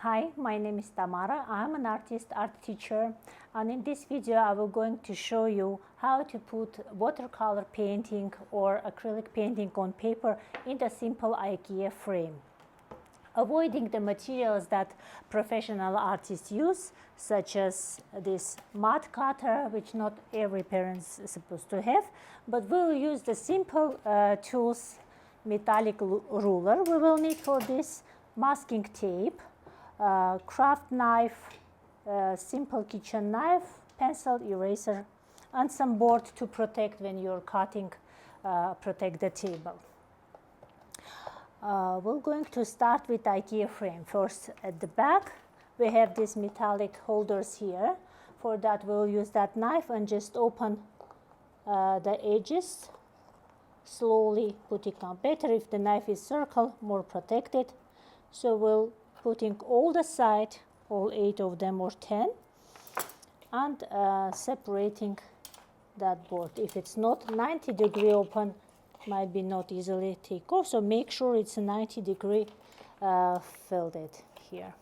Hi, my name is Tamara. I'm an artist, art teacher, and in this video I will going to show you how to put watercolor painting or acrylic painting on paper in the simple IKEA frame. Avoiding the materials that professional artists use, such as this mud cutter, which not every parent is supposed to have, but we'll use the simple tools, metallic ruler we will need for this, masking tape, craft knife, simple kitchen knife, pencil, eraser, and some board to protect when you're cutting, protect the table. We're going to start with IKEA frame. First, at the back, we have these metallic holders here. For that, we'll use that knife and just open the edges, slowly putting on. Better if the knife is circle, more protected. So we'll putting all the side, all 8 of them or 10, and separating that board. If it's not 90-degree open, might be not easily take off, so make sure it's a 90-degree filled here.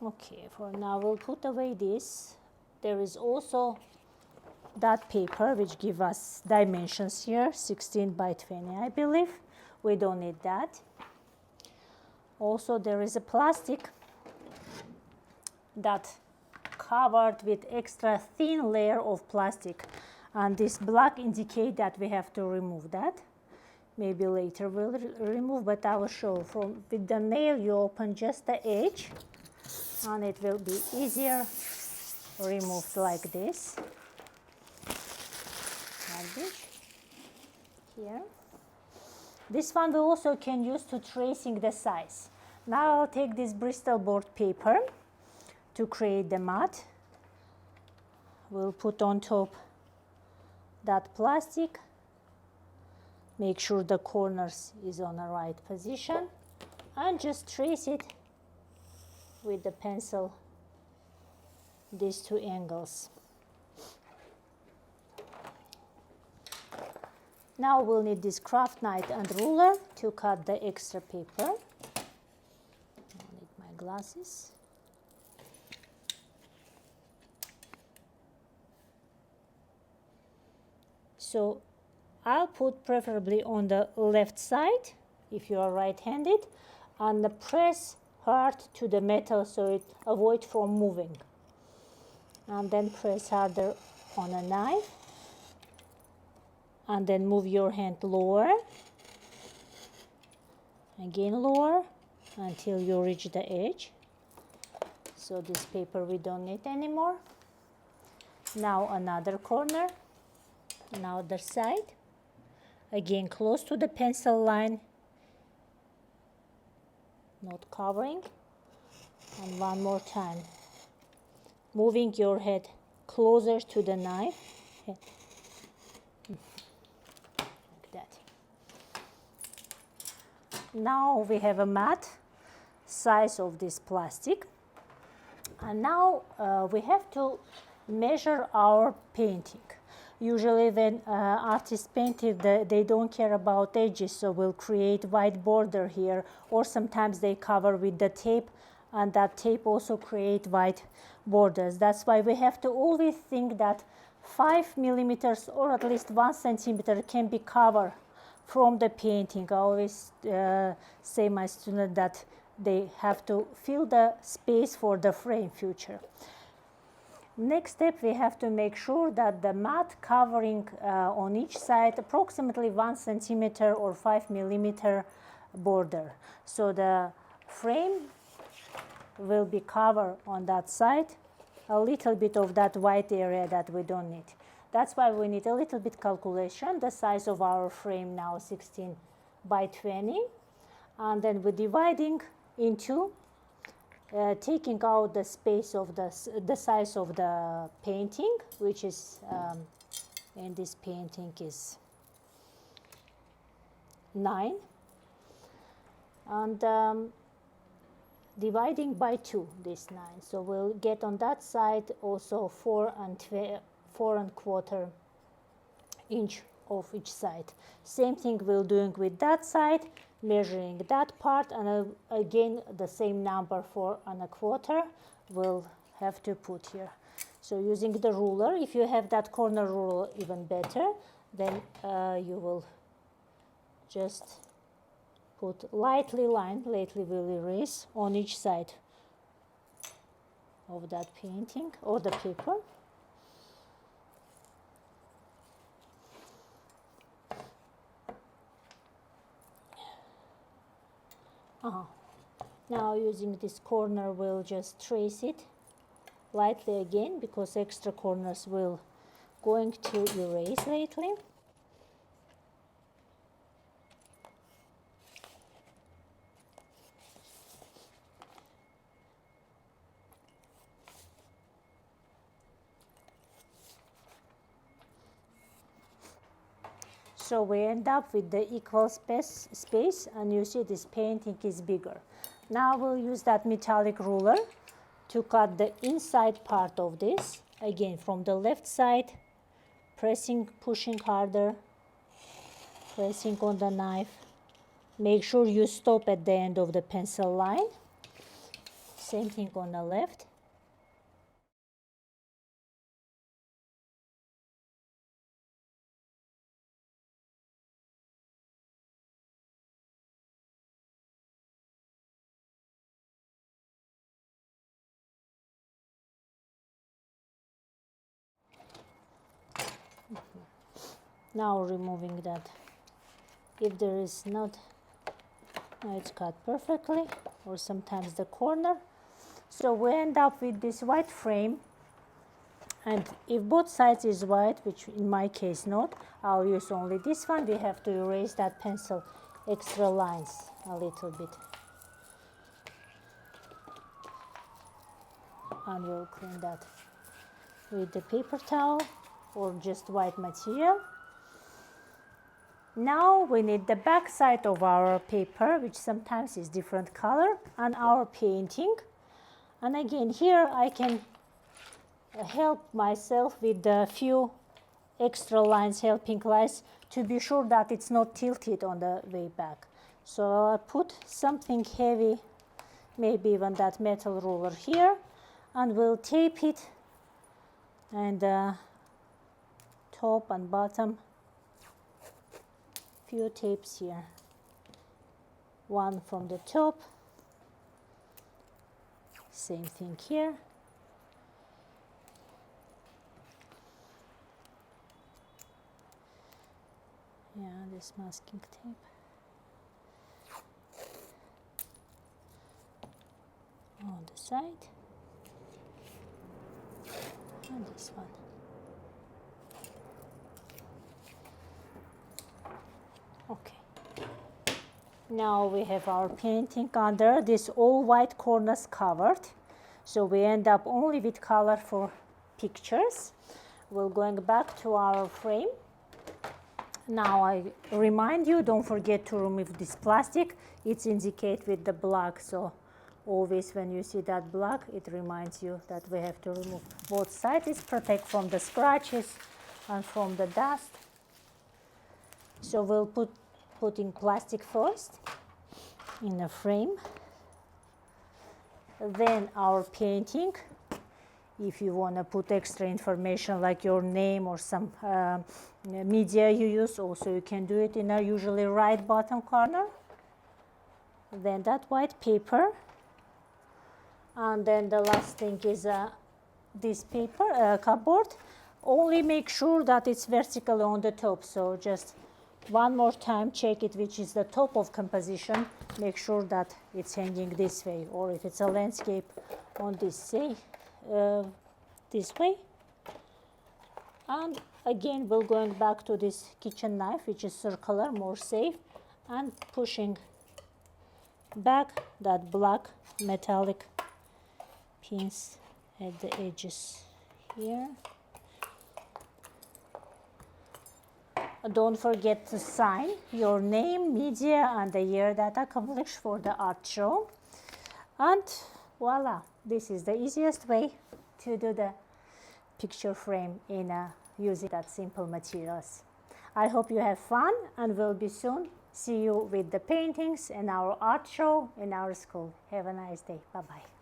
Okay, for now we'll put away this. There is also that paper which give us dimensions here, 16 by 20 I believe. We don't need that. Also there is a plastic that covered with extra thin layer of plastic, and this black indicate that we have to remove that. Maybe later we'll remove, but I will show. From with the nail you open just the edge and it will be easier removed like this here. This one we also can use to tracing the size. Now I'll take this Bristol board paper to create the mat. We'll put on top that plastic, make sure the corners is on the right position, and just trace it with the pencil, these 2 angles. Now we'll need this craft knife and ruler to cut the extra paper. I need my glasses. So I'll put preferably on the left side if you are right-handed, and press hard to the metal so it avoid from moving. And then press harder on a knife, and then move your hand lower, again lower until you reach the edge. So this paper we don't need anymore. Now another corner, another side, again close to the pencil line, not covering, and one more time, moving your head closer to the knife, like that. Now we have a mat size of this plastic, and now we have to measure our painting. Usually when artists painted, they don't care about edges, so we'll create white border here, or sometimes they cover with the tape, and that tape also create white borders. That's why we have to always think that 5 millimeters or at least 1 centimeter can be covered from the painting. I always say my students that they have to fill the space for the frame future. Next step, we have to make sure that the mat covering on each side approximately 1 centimeter or 5 millimeter border. So the frame will be covered on that side, a little bit of that white area that we don't need. That's why we need a little bit calculation. The size of our frame now 16 by 20, and then we're dividing into taking out the space of the size of the painting, which is in this painting is 9, and dividing by 2 this 9. So we'll get on that side also 4¼ inch of each side. Same thing we're doing with that side. measuring that part, and again the same number for 1/4 we'll have to put here. So using the ruler, if you have that corner ruler, even better, then you will just put lightly will erase on each side of that painting or the paper. Now using this corner, we'll just trace it lightly again, because extra corners will going to erase lightly. So we end up with the equal space, and you see this painting is bigger. Now we'll use that metallic ruler to cut the inside part of this. Again, from the left side, pressing, pushing harder, pressing on the knife. Make sure you stop at the end of the pencil line. Same thing on the left. Now removing that. If there is not, it's cut perfectly, or sometimes the corner. So we end up with this white frame, and if both sides is white, which in my case not, I'll use only this one. We have to erase that pencil extra lines a little bit. And we'll clean that with the paper towel or just white material. Now we need the back side of our paper, which sometimes is different color, and our painting. And again, here I can help myself with a few extra lines, helping lines, to be sure that it's not tilted on the way back. So I'll put something heavy, maybe even that metal ruler here, and we'll tape it, and top and bottom. Few tapes here, one from the top, same thing here, this masking tape, on the side, and this one. Okay. Now we have our painting under this all white corners covered. So we end up only with color for pictures. We're going back to our frame. Now I remind you, don't forget to remove this plastic. It's indicated with the black, so always when you see that black, it reminds you that we have to remove both sides. It's protect from the scratches and from the dust. So we'll putting plastic first in the frame. Then our painting. If you want to put extra information like your name or some media you use, also you can do it in a usually right bottom corner. Then that white paper. And then the last thing is this paper, cardboard. Only make sure that it's vertical on the top. So just one more time, check it, which is the top of composition. Make sure that it's hanging this way, or if it's a landscape, on this way. And again, we're going back to this kitchen knife, which is circular, more safe, and pushing back that black metallic pins at the edges here. Don't forget to sign your name, media, and the year that accomplished for the art show. And voila, this is the easiest way to do the picture frame in using that simple materials. I hope you have fun, and we'll be soon See you with the paintings and our art show in our school. Have a nice day. Bye-bye.